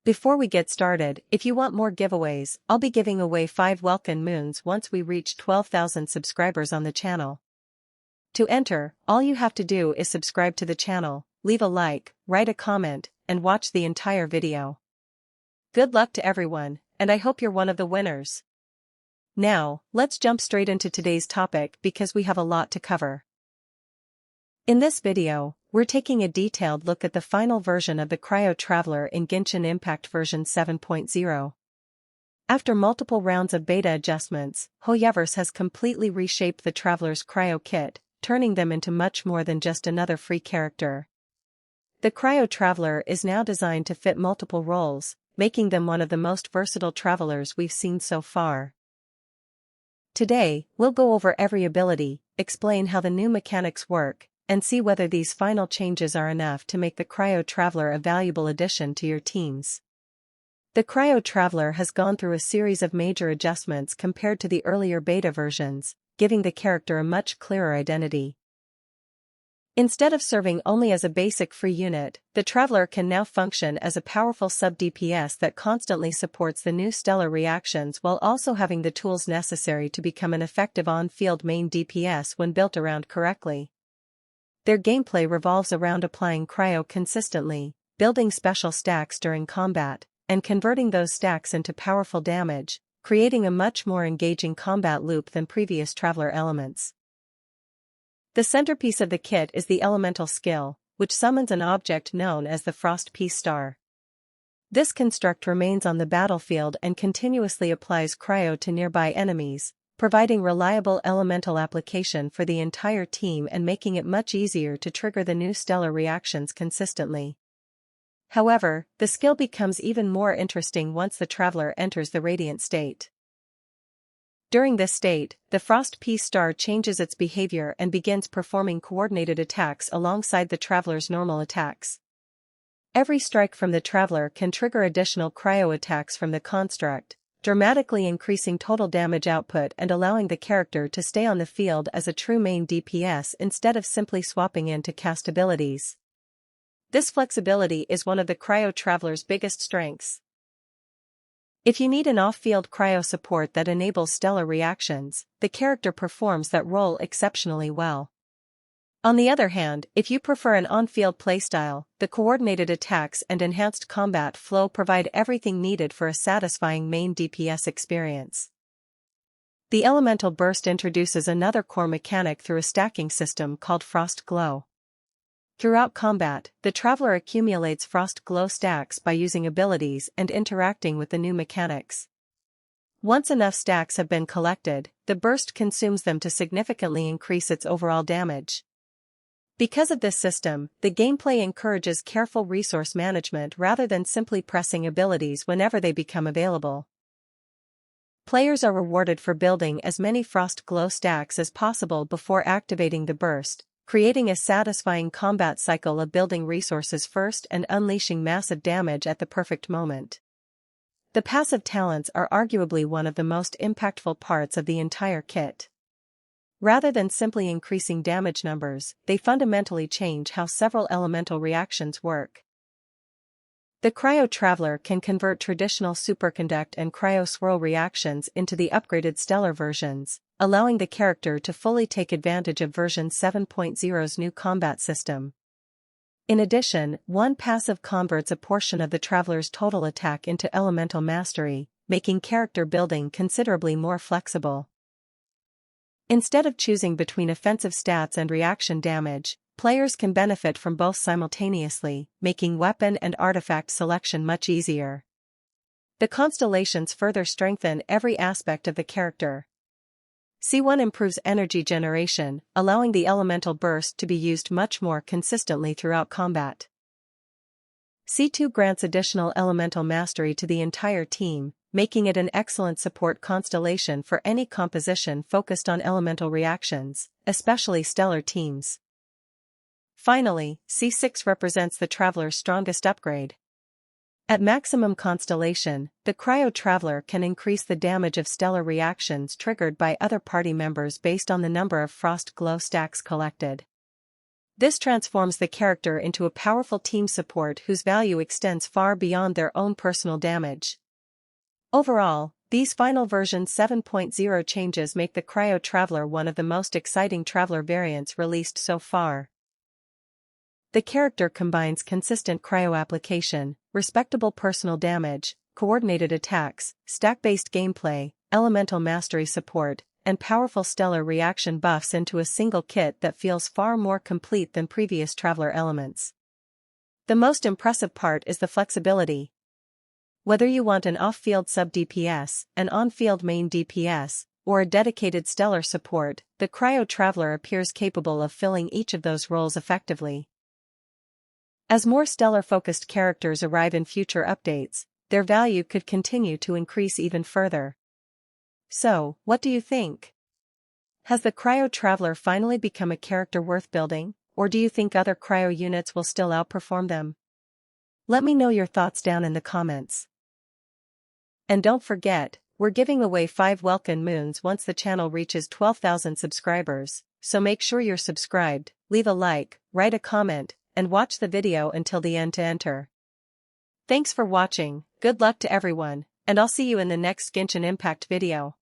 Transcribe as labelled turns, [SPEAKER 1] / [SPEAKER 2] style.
[SPEAKER 1] Before we get started, if you want more giveaways, I'll be giving away 5 Welkin Moons once we reach 12,000 subscribers on the channel. To enter, all you have to do is subscribe to the channel, leave a like, write a comment, and watch the entire video. Good luck to everyone, and I hope you're one of the winners. Now, let's jump straight into today's topic because we have a lot to cover. In this video, we're taking a detailed look at the final version of the Cryo Traveler in Genshin Impact version 7.0. After multiple rounds of beta adjustments, Hoyoverse has completely reshaped the Traveler's Cryo kit, turning them into much more than just another free character. The Cryo Traveler is now designed to fit multiple roles, making them one of the most versatile travelers we've seen so far. Today, we'll go over every ability, explain how the new mechanics work, and see whether these final changes are enough to make the Cryo Traveler a valuable addition to your teams. The Cryo Traveler has gone through a series of major adjustments compared to the earlier beta versions, giving the character a much clearer identity. Instead of serving only as a basic free unit, the Traveler can now function as a powerful sub-DPS that constantly supports the new stellar reactions while also having the tools necessary to become an effective on-field main DPS when built around correctly. Their gameplay revolves around applying cryo consistently, building special stacks during combat, and converting those stacks into powerful damage, creating a much more engaging combat loop than previous Traveler elements. The centerpiece of the kit is the elemental skill, which summons an object known as the Frost Peace Star. This construct remains on the battlefield and continuously applies cryo to nearby enemies, providing reliable elemental application for the entire team and making it much easier to trigger the new stellar reactions consistently. However, the skill becomes even more interesting once the Traveler enters the Radiant state. During this state, the Frost Peace Star changes its behavior and begins performing coordinated attacks alongside the Traveler's normal attacks. Every strike from the Traveler can trigger additional cryo attacks from the construct, dramatically increasing total damage output and allowing the character to stay on the field as a true main DPS instead of simply swapping in to cast abilities. This flexibility is one of the Cryo Traveler's biggest strengths. If you need an off-field cryo support that enables stellar reactions, the character performs that role exceptionally well. On the other hand, if you prefer an on-field playstyle, the coordinated attacks and enhanced combat flow provide everything needed for a satisfying main DPS experience. The Elemental Burst introduces another core mechanic through a stacking system called Frost Glow. Throughout combat, the Traveler accumulates Frost Glow stacks by using abilities and interacting with the new mechanics. Once enough stacks have been collected, the burst consumes them to significantly increase its overall damage. Because of this system, the gameplay encourages careful resource management rather than simply pressing abilities whenever they become available. Players are rewarded for building as many Frost Glow stacks as possible before activating the burst, creating a satisfying combat cycle of building resources first and unleashing massive damage at the perfect moment. The passive talents are arguably one of the most impactful parts of the entire kit. Rather than simply increasing damage numbers, they fundamentally change how several elemental reactions work. The Cryo Traveler can convert traditional superconduct and cryo swirl reactions into the upgraded stellar versions, allowing the character to fully take advantage of version 7.0's new combat system. In addition, one passive converts a portion of the Traveler's total attack into elemental mastery, making character building considerably more flexible. Instead of choosing between offensive stats and reaction damage, players can benefit from both simultaneously, making weapon and artifact selection much easier. The Constellations further strengthen every aspect of the character. C1 improves energy generation, allowing the elemental burst to be used much more consistently throughout combat. C2 grants additional elemental mastery to the entire team, making it an excellent support constellation for any composition focused on elemental reactions, especially stellar teams. Finally, C6 represents the Traveler's strongest upgrade. At maximum constellation, the Cryo Traveler can increase the damage of stellar reactions triggered by other party members based on the number of Frost Glow stacks collected. This transforms the character into a powerful team support whose value extends far beyond their own personal damage. Overall, these final version 7.0 changes make the Cryo Traveler one of the most exciting Traveler variants released so far. The character combines consistent cryo application, respectable personal damage, coordinated attacks, stack-based gameplay, elemental mastery support, and powerful stellar reaction buffs into a single kit that feels far more complete than previous Traveler elements. The most impressive part is the flexibility. Whether you want an off-field sub-DPS, an on-field main DPS, or a dedicated stellar support, the Cryo Traveler appears capable of filling each of those roles effectively. As more stellar-focused characters arrive in future updates, their value could continue to increase even further. So, what do you think? Has the Cryo Traveler finally become a character worth building, or do you think other cryo units will still outperform them? Let me know your thoughts down in the comments. And don't forget, we're giving away 5 welcome moons once the channel reaches 12,000 subscribers, so make sure you're subscribed, leave a like, write a comment, and watch the video until the end to enter. Thanks for watching, good luck to everyone, and I'll see you in the next Genshin Impact video.